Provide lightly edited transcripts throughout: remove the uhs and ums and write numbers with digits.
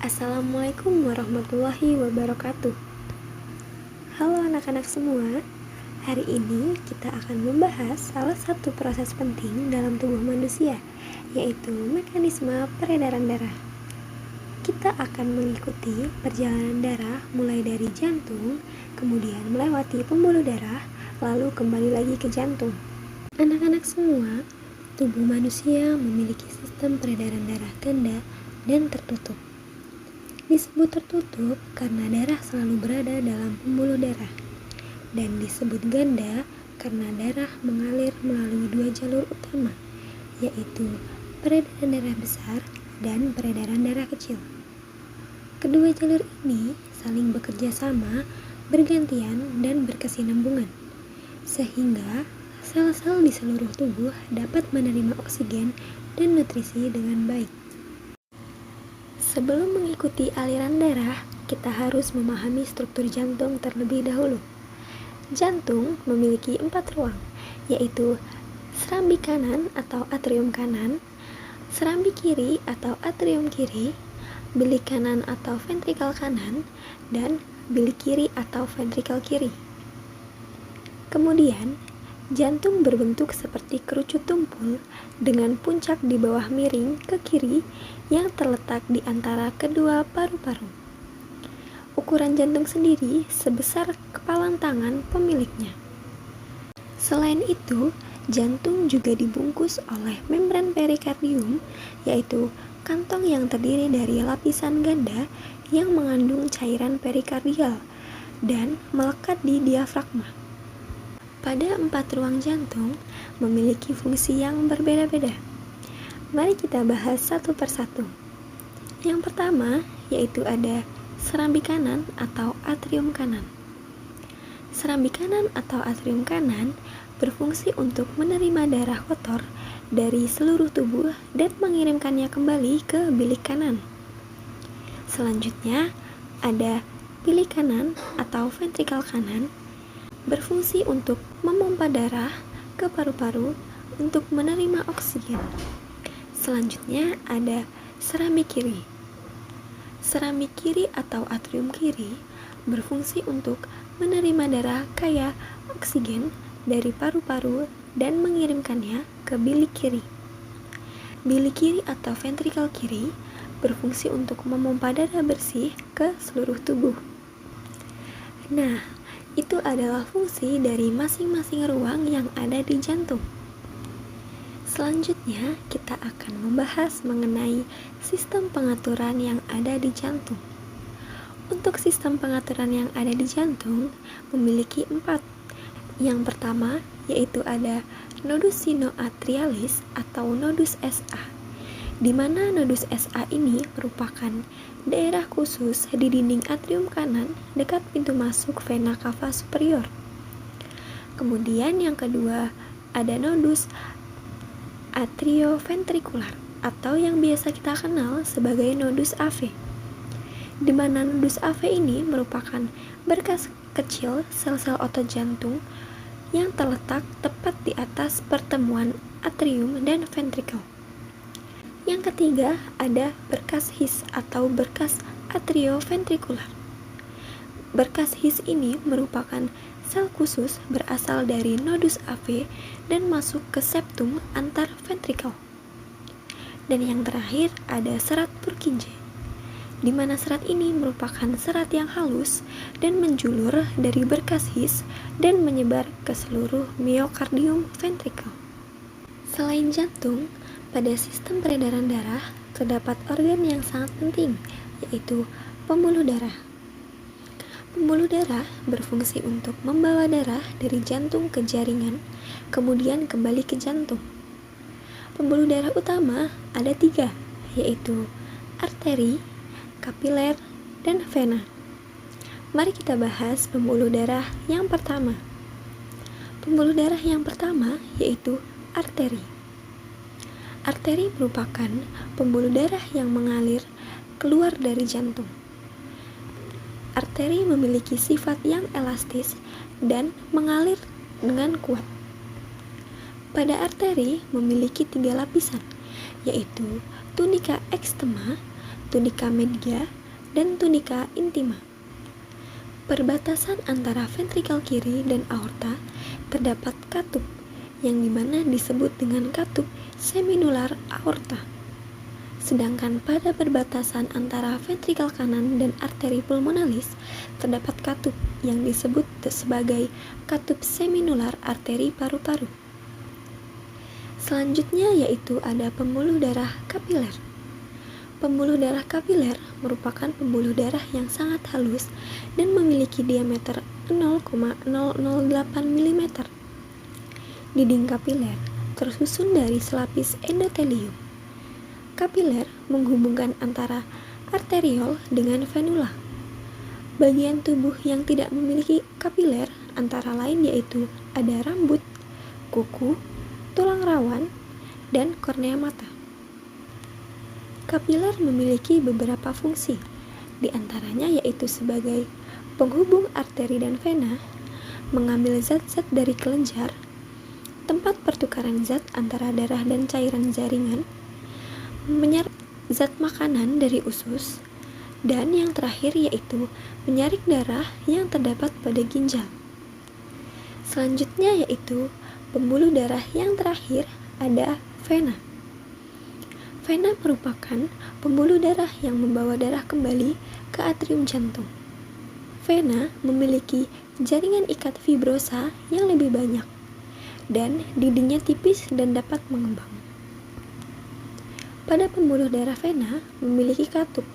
Assalamualaikum warahmatullahi wabarakatuh. Halo anak-anak semua. Hari ini kita akan membahas salah satu proses penting dalam tubuh manusia, yaitu mekanisme peredaran darah. Kita akan mengikuti perjalanan darah mulai dari jantung, kemudian melewati pembuluh darah, lalu kembali lagi ke jantung. Anak-anak semua, tubuh manusia memiliki sistem peredaran darah ganda dan tertutup. Disebut tertutup karena darah selalu berada dalam pembuluh darah, dan disebut ganda karena darah mengalir melalui dua jalur utama, yaitu peredaran darah besar dan peredaran darah kecil. Kedua jalur ini saling bekerja sama, bergantian, dan berkesinambungan, sehingga sel-sel di seluruh tubuh dapat menerima oksigen dan nutrisi dengan baik. Sebelum mengikuti aliran darah, kita harus memahami struktur jantung terlebih dahulu. Jantung memiliki 4 ruang, yaitu serambi kanan atau atrium kanan, serambi kiri atau atrium kiri, bilik kanan atau ventrikel kanan, dan bilik kiri atau ventrikel kiri. Kemudian, jantung berbentuk seperti kerucut tumpul dengan puncak di bawah miring ke kiri yang terletak di antara kedua paru-paru. Ukuran jantung sendiri sebesar kepalan tangan pemiliknya. Selain itu, jantung juga dibungkus oleh membran perikardium, yaitu kantong yang terdiri dari lapisan ganda yang mengandung cairan perikardial dan melekat di diafragma. Pada 4 ruang jantung memiliki fungsi yang berbeda-beda. Mari kita bahas satu persatu. Yang pertama yaitu ada serambi kanan atau atrium kanan. Serambi kanan atau atrium kanan berfungsi untuk menerima darah kotor dari seluruh tubuh dan mengirimkannya kembali ke bilik kanan. Selanjutnya ada bilik kanan atau ventrikel kanan, berfungsi untuk memompa darah ke paru-paru untuk menerima oksigen. Selanjutnya ada serambi kiri. Serambi kiri atau atrium kiri berfungsi untuk menerima darah kaya oksigen dari paru-paru dan mengirimkannya ke bilik kiri. Bilik kiri atau ventrikel kiri berfungsi untuk memompa darah bersih ke seluruh tubuh. Nah, itu adalah fungsi dari masing-masing ruang yang ada di jantung. Selanjutnya, kita akan membahas mengenai sistem pengaturan yang ada di jantung. Untuk sistem pengaturan yang ada di jantung memiliki 4. Yang pertama yaitu ada nodus sinoatrialis atau nodus SA, di mana nodus SA ini merupakan daerah khusus di dinding atrium kanan dekat pintu masuk vena cava superior. Kemudian yang kedua ada nodus atrioventrikular atau yang biasa kita kenal sebagai nodus AV, di mana nodus AV ini merupakan berkas kecil sel-sel otot jantung yang terletak tepat di atas pertemuan atrium dan ventrikel. Yang ketiga ada berkas His atau berkas atrioventrikular. Berkas His ini merupakan sel khusus berasal dari nodus AV dan masuk ke septum antar ventrikel. Dan yang terakhir ada serat Purkinje, di mana serat ini merupakan serat yang halus dan menjulur dari berkas His dan menyebar ke seluruh miokardium ventrikel. Selain jantung, pada sistem peredaran darah terdapat organ yang sangat penting, yaitu pembuluh darah. Pembuluh darah berfungsi untuk membawa darah dari jantung ke jaringan, kemudian kembali ke jantung. Pembuluh darah utama ada 3, yaitu arteri, kapiler, dan vena. Mari kita bahas pembuluh darah yang pertama. Pembuluh darah yang pertama yaitu arteri. Arteri merupakan pembuluh darah yang mengalir keluar dari jantung. Arteri memiliki sifat yang elastis dan mengalir dengan kuat. Pada arteri memiliki 3 lapisan, yaitu tunika ekstema, tunika media, dan tunika intima. Perbatasan antara ventrikel kiri dan aorta terdapat katup, yang dimana disebut dengan katup seminular aorta. Sedangkan pada perbatasan antara ventrikel kanan dan arteri pulmonalis terdapat katup yang disebut sebagai katup seminular arteri paru-paru. Selanjutnya yaitu ada pembuluh darah kapiler. Pembuluh darah kapiler merupakan pembuluh darah yang sangat halus dan memiliki diameter 0,008 mm. Dinding kapiler tersusun dari selapis endotelium. Kapiler menghubungkan antara arteriol dengan venula. Bagian tubuh yang tidak memiliki kapiler antara lain yaitu ada rambut, kuku, tulang rawan, dan kornea mata. Kapiler memiliki beberapa fungsi, di antaranya yaitu sebagai penghubung arteri dan vena, mengambil zat-zat dari kelenjar, tempat pertukaran zat antara darah dan cairan jaringan, menyerap zat makanan dari usus, dan yang terakhir yaitu menyaring darah yang terdapat pada ginjal. Selanjutnya yaitu pembuluh darah yang terakhir ada vena. Vena merupakan pembuluh darah yang membawa darah kembali ke atrium jantung. Vena memiliki jaringan ikat fibrosa yang lebih banyak, dan dindingnya tipis dan dapat mengembang. Pada pembuluh darah vena memiliki katup.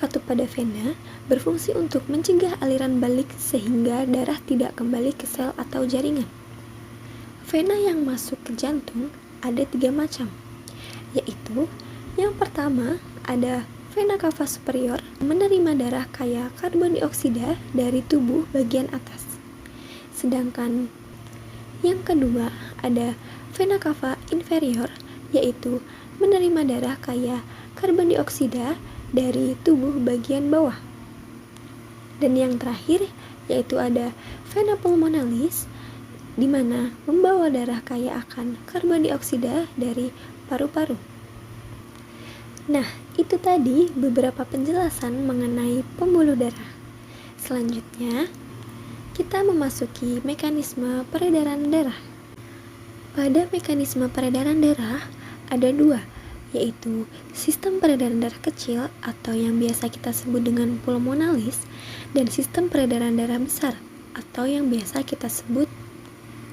Katup pada vena berfungsi untuk mencegah aliran balik sehingga darah tidak kembali ke sel atau jaringan. Vena yang masuk ke jantung ada 3 macam, yaitu yang pertama ada vena cava superior, menerima darah kaya karbon dioksida dari tubuh bagian atas. Sedangkan yang kedua ada vena cava inferior, yaitu menerima darah kaya karbon dioksida dari tubuh bagian bawah. Dan yang terakhir yaitu ada vena pulmonalis, di mana membawa darah kaya akan karbon dioksida dari paru-paru. Nah, itu tadi beberapa penjelasan mengenai pembuluh darah. Selanjutnya, kita memasuki mekanisme peredaran darah. Pada mekanisme peredaran darah ada 2, yaitu sistem peredaran darah kecil atau yang biasa kita sebut dengan pulmonalis, dan sistem peredaran darah besar atau yang biasa kita sebut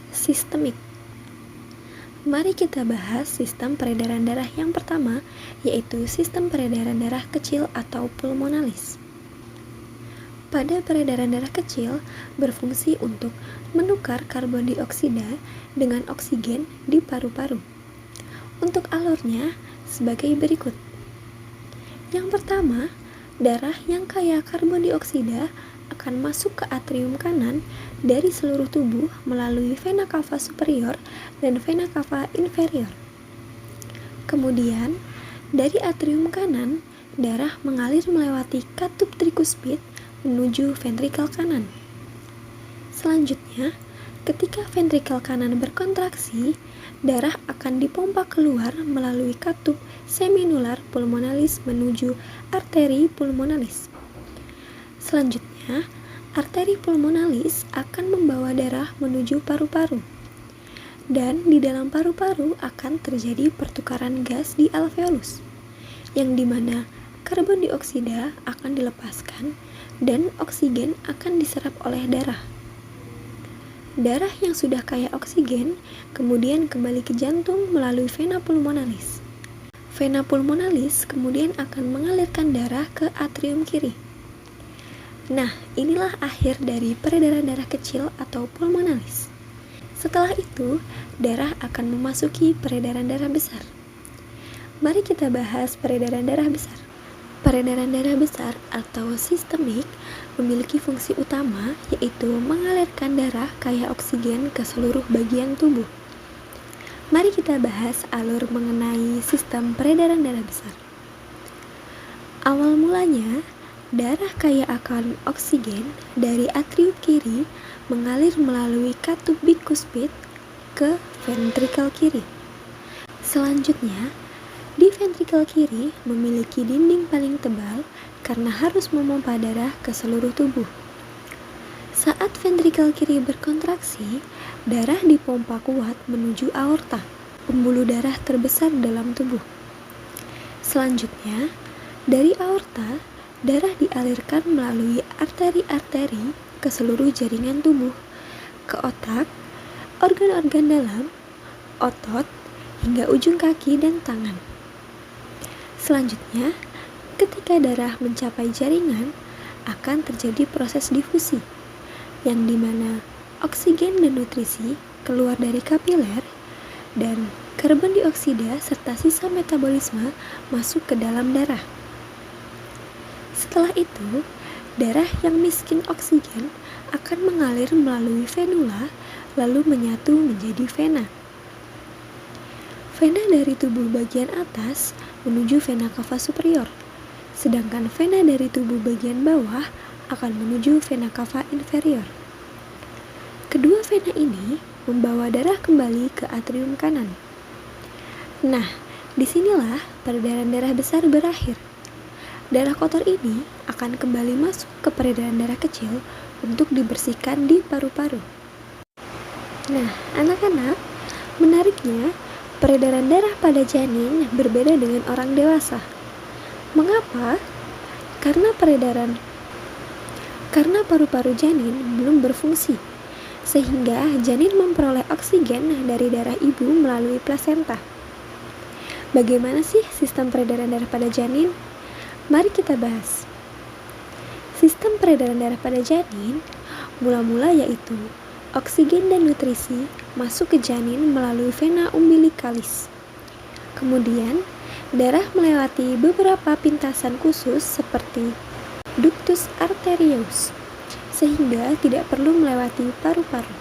sistemik. Mari kita bahas sistem peredaran darah yang pertama, yaitu sistem peredaran darah kecil atau pulmonalis. Pada peredaran darah kecil berfungsi untuk menukar karbon dioksida dengan oksigen di paru-paru. Untuk alurnya sebagai berikut. Yang pertama, darah yang kaya karbon dioksida akan masuk ke atrium kanan dari seluruh tubuh melalui vena cava superior dan vena cava inferior. Kemudian, dari atrium kanan, darah mengalir melewati katup trikuspid menuju ventrikel kanan. Selanjutnya, ketika ventrikel kanan berkontraksi, darah akan dipompa keluar melalui katup seminular pulmonalis menuju arteri pulmonalis. Selanjutnya, arteri pulmonalis akan membawa darah menuju paru-paru. Dan di dalam paru-paru akan terjadi pertukaran gas di alveolus, yang dimana karbon dioksida akan dilepaskan dan oksigen akan diserap oleh darah. Darah yang sudah kaya oksigen kemudian kembali ke jantung melalui vena pulmonalis. Vena pulmonalis kemudian akan mengalirkan darah ke atrium kiri. Nah, inilah akhir dari peredaran darah kecil atau pulmonalis. Setelah itu, darah akan memasuki peredaran darah besar. Mari kita bahas peredaran darah besar. Peredaran darah besar atau sistemik memiliki fungsi utama, yaitu mengalirkan darah kaya oksigen ke seluruh bagian tubuh. Mari kita bahas alur mengenai sistem peredaran darah besar. Awal mulanya, darah kaya akan oksigen dari atrium kiri mengalir melalui katup bikuspid ke ventrikel kiri. Selanjutnya, Di ventrikel kiri memiliki dinding paling tebal karena harus memompa darah ke seluruh tubuh. Saat ventrikel kiri berkontraksi, darah dipompa kuat menuju aorta, pembuluh darah terbesar dalam tubuh. Selanjutnya, dari aorta, darah dialirkan melalui arteri-arteri ke seluruh jaringan tubuh, ke otak, organ-organ dalam, otot, hingga ujung kaki dan tangan. Selanjutnya, ketika darah mencapai jaringan, akan terjadi proses difusi, yang dimana oksigen dan nutrisi keluar dari kapiler dan karbon dioksida serta sisa metabolisme masuk ke dalam darah. Setelah itu, darah yang miskin oksigen akan mengalir melalui venula lalu menyatu menjadi vena. Vena dari tubuh bagian atas menuju vena cava superior, sedangkan vena dari tubuh bagian bawah akan menuju vena cava inferior. Kedua vena ini membawa darah kembali ke atrium kanan. Nah, disinilah peredaran darah besar berakhir. Darah kotor ini akan kembali masuk ke peredaran darah kecil untuk dibersihkan di paru-paru. Nah, anak-anak, menariknya, peredaran darah pada janin berbeda dengan orang dewasa. Mengapa? Karena paru-paru janin belum berfungsi, sehingga janin memperoleh oksigen dari darah ibu melalui plasenta. Bagaimana sih sistem peredaran darah pada janin? Mari kita bahas. Sistem peredaran darah pada janin mula-mula yaitu oksigen dan nutrisi masuk ke janin melalui vena umbilicalis. Kemudian, darah melewati beberapa pintasan khusus seperti ductus arteriosus, sehingga tidak perlu melewati paru-paru.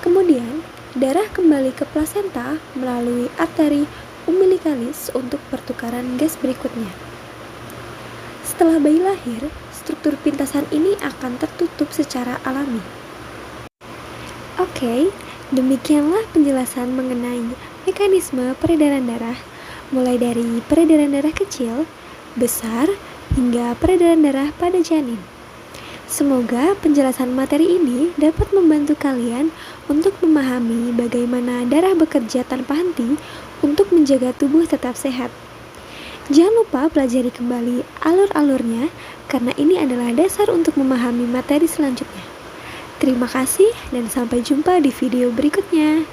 Kemudian, darah kembali ke plasenta melalui arteri umbilicalis untuk pertukaran gas berikutnya. Setelah bayi lahir, struktur pintasan ini akan tertutup secara alami. Oke, demikianlah penjelasan mengenai mekanisme peredaran darah, mulai dari peredaran darah kecil, besar, hingga peredaran darah pada janin. Semoga penjelasan materi ini dapat membantu kalian untuk memahami bagaimana darah bekerja tanpa henti untuk menjaga tubuh tetap sehat. Jangan lupa pelajari kembali alur-alurnya, karena ini adalah dasar untuk memahami materi selanjutnya. Terima kasih dan sampai jumpa di video berikutnya.